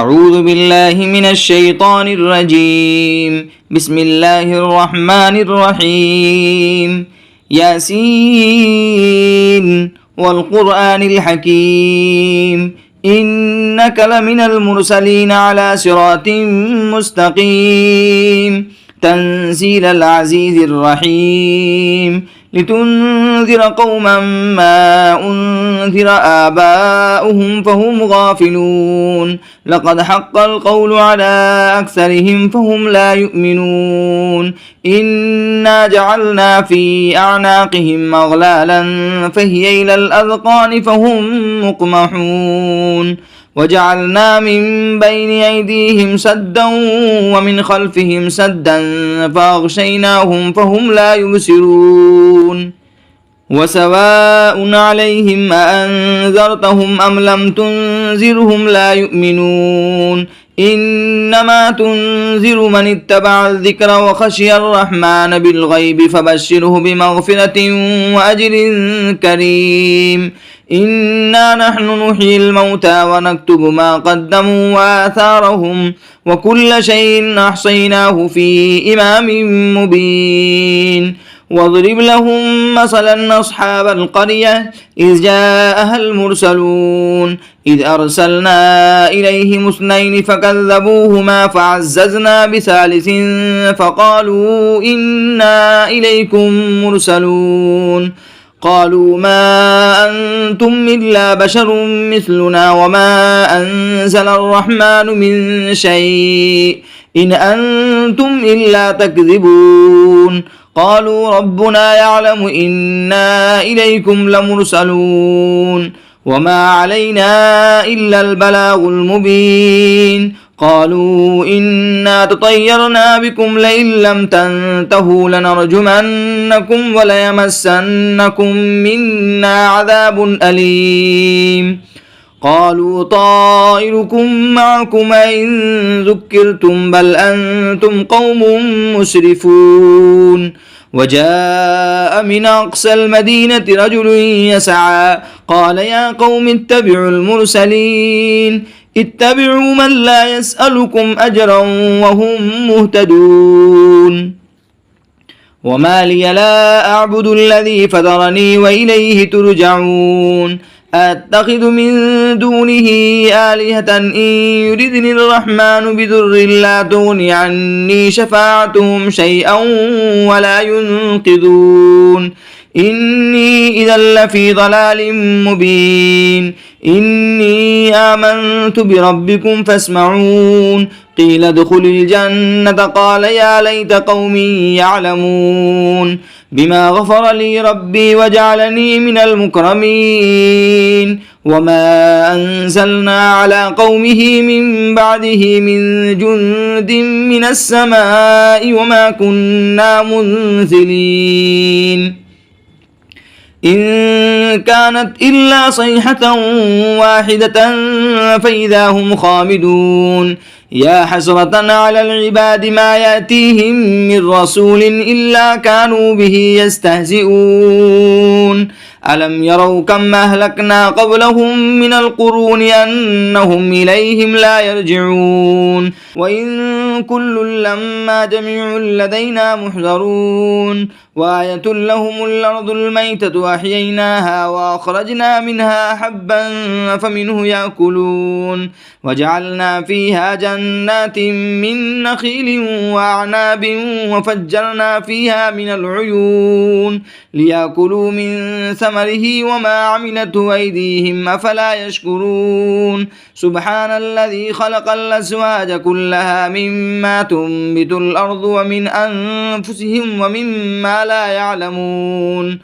أعوذ بالله من الشيطان الرجيم. بسم الله الرحمن الرحيم. ياسين والقرآن الحكيم إنك لمن المرسلين على صراط مستقيم تنزيل العزيز الرحيم لتنذر قوما ما أنذر آباؤهم فهم غافلون لقد حق القول على أكثرهم فهم لا يؤمنون إنا جعلنا في أعناقهم أغلالا فهي إلى الأذقان فهم مقمحون وجعلنا من بين أيديهم سدا ومن خلفهم سدا فأغشيناهم فهم لا يبصرون وسواء عليهم أأنذرتهم أم لم تنذرهم لا يؤمنون إنما تنذر من اتبع الذكر وخشي الرحمن بالغيب فبشره بمغفرة وأجر كريم إنا نحن نحيي الموتى ونكتب ما قدموا وآثارهم وكل شيء أحصيناه في إمام مبين واضرب لهم مثلا أصحاب القرية إذ جاءها المرسلون إذ أرسلنا إليهم اثنين فكذبوهما فعززنا بثالث فقالوا إنا إليكم مرسلون قالوا ما أنتم إلا بشر مثلنا وما أنزل الرحمن من شيء إن أنتم إلا تكذبون قالوا ربنا يعلم إنا إليكم لمرسلون وما علينا إلا البلاغ المبين قالوا إنا تطيرنا بكم لئن لم تنتهوا لنرجمنكم وليمسنكم منا عذاب أليم قالوا طائركم معكم إن ذكرتم بل أنتم قوم مسرفون وجاء من أقصى المدينة رجل يسعى قال يا قوم اتبعوا المرسلين اتبعوا من لا يسألكم أجرا وهم مهتدون وما لي لا أعبد الذي فطرني وإليه ترجعون أتخذ من دونه آلهة إن يردني الرحمن بضر لا تغن عني شفاعتهم شيئا ولا ينقذون إني إذا لفي ضلال مبين إني آمنت بربكم فاسمعون قيل ادخل الجنة قال يا ليت قومي يعلمون بما غفر لي ربي وجعلني من المكرمين وما أنزلنا على قومه من بعده من جند من السماء وما كنا منزلين إن كانت إلا صيحة واحدة فإذا هم خامدون يا حسرة على العباد ما يأتيهم من رسول إلا كانوا به يستهزئون ألم يروا كم أهلكنا قبلهم من القرون أنهم إليهم لا يرجعون وإن كل لما جميع لدينا محضرون وآية لهم الأرض الميتة أحييناها وأخرجنا منها حبا فمنه يأكلون وجعلنا فيها جنات من نخيل وأعناب وفجرنا فيها من العيون ليأكلوا من ثمره وما عملته أيديهم أفلا يشكرون سبحان الذي خلق الأزواج كلها مما تنبت الأرض ومن أنفسهم ومما لا يعلمون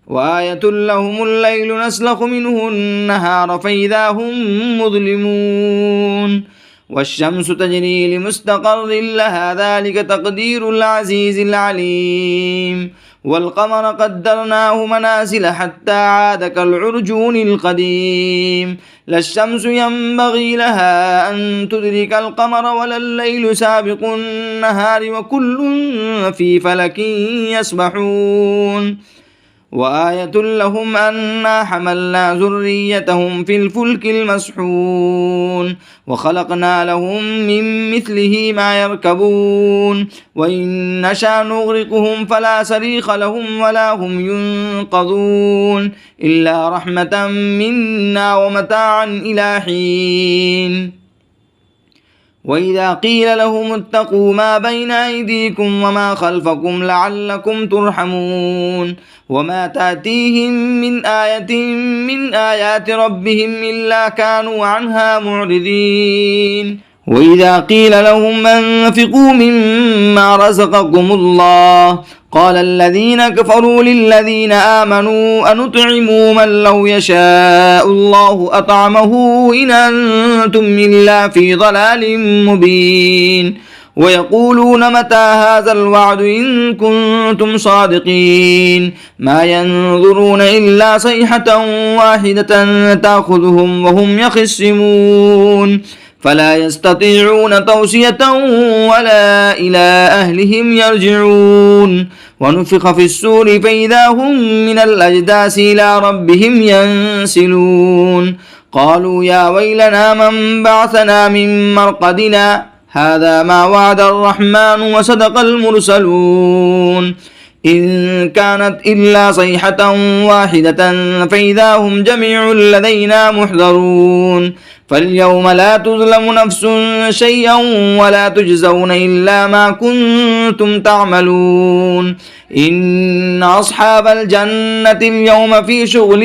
وآية لهم الليل نسلخ منه النهار فإذا هم مظلمون والشمس تجري لمستقر لها ذلك تقدير العزيز العليم والقمر قدرناه منازل حتى عاد كالعرجون القديم لا الشمس ينبغي لها أن تدرك القمر ولا الليل سابق النهار وكل في فلك يسبحون وآية لهم أنا حملنا ذريتهم في الفلك المسحون وخلقنا لهم من مثله ما يركبون وإن نشأ نغرقهم فلا صريخ لهم ولا هم ينقذون إلا رحمة منا ومتاعا إلى حين. وإذا قيل لهم اتقوا ما بين أيديكم وما خلفكم لعلكم ترحمون وما تأتيهم من آية من آيات ربهم إلا كانوا عنها معرضين. وإذا قيل لهم أنفقوا مما رزقكم الله قال الذين كفروا للذين آمنوا أنطعموا من لو يشاء الله أطعمه إن أنتم إلا في ضلال مبين. ويقولون متى هذا الوعد إن كنتم صادقين ما ينظرون إلا صيحة واحدة تأخذهم وهم يخصمون فلا يستطيعون توصية ولا إلى أهلهم يرجعون. ونفخ في السور فإذا هم من الأجداث إلى ربهم ينسلون قالوا يا ويلنا من بعثنا من مرقدنا هذا ما وعد الرحمن وصدق المرسلون إن كانت إلا صيحة واحدة فإذا هم جميع لدينا محضرون فاليوم لا تظلم نفس شيئا ولا تجزون إلا ما كنتم تعملون إن أصحاب الجنة اليوم في شغل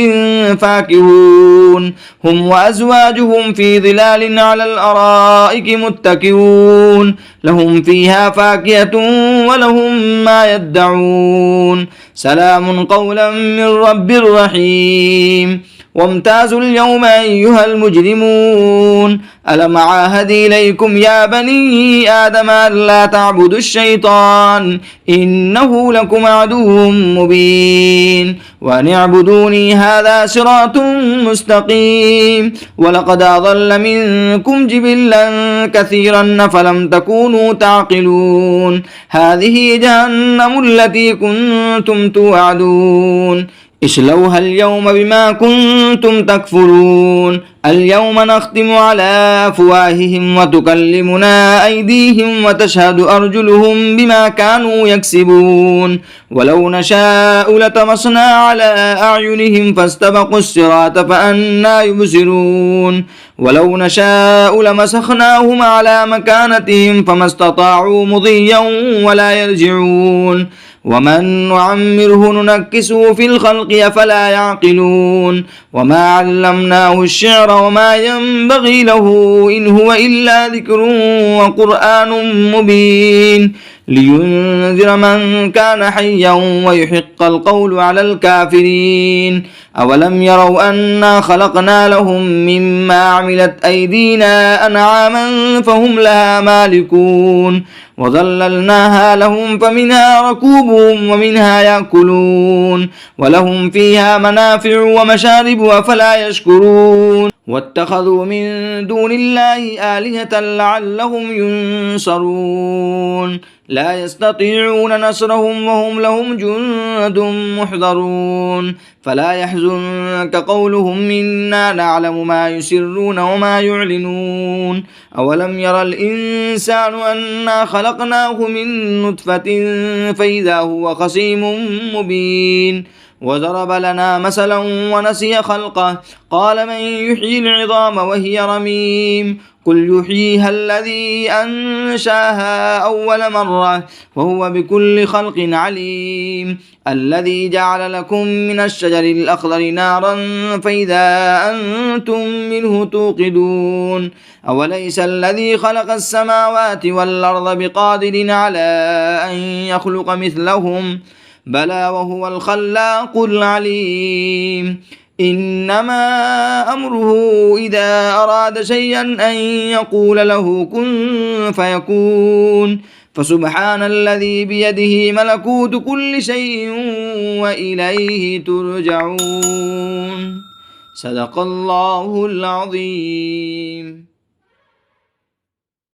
فاكهون هم وأزواجهم في ظلال على الأرائك متكئون لهم فيها فاكهة ولهم ما يدعون سلام قولا من رب رحيم. وامتازوا اليوم أيها المجرمون ألم عاهد إليكم يا بني آدم ألا تعبدوا الشيطان إنه لكم عدو مبين وأن اعبدوني هذا صراط مستقيم. ولقد أضل منكم جبلا كثيرا فلم تكونوا تعقلون هذه جهنم التي كنتم توعدون اصلوها اليوم بما كنتم تكفرون اليوم نختم على أفواههم وتكلمنا أيديهم وتشهد أرجلهم بما كانوا يكسبون ولو نشاء لطمسنا على أعينهم فاستبقوا الصراط فأنى يبصرون ولو نشاء لمسخناهم على مكانتهم فما استطاعوا مضيا ولا يرجعون ومن نعمره ننكسه في الخلق أفلا يعقلون وما علمناه الشعر وما ينبغي له إن هو إلا ذكر وقرآن مبين لينذر من كان حيا ويحق القول على الكافرين. أولم يروا أنا خلقنا لهم مما عملت أيدينا أنعاما فهم لها مالكون وظللناها لهم فمنها ركوبهم ومنها يأكلون ولهم فيها منافع ومشارب أفلا يشكرون واتخذوا من دون الله آلهة لعلهم ينصرون لا يستطيعون نصرهم وهم لهم جند محضرون فلا يحزنك قولهم إنا نعلم ما يسرون وما يعلنون أولم يرى الإنسان أنا خلقناه من نطفة فإذا هو خصيم مبين وضرب لنا مثلا ونسي خلقه قال من يحيي العظام وهي رميم قل يحييها الذي أنشاها أول مرة وهو بكل خلق عليم الذي جعل لكم من الشجر الأخضر نارا فإذا أنتم منه توقدون أوليس الذي خلق السماوات والأرض بقادر على أن يخلق مثلهم بلى وهو الخلاق العليم إنما أمره إذا أراد شيئا أن يقول له كن فيكون فسبحان الذي بيده ملكوت كل شيء وإليه ترجعون. صدق الله العظيم.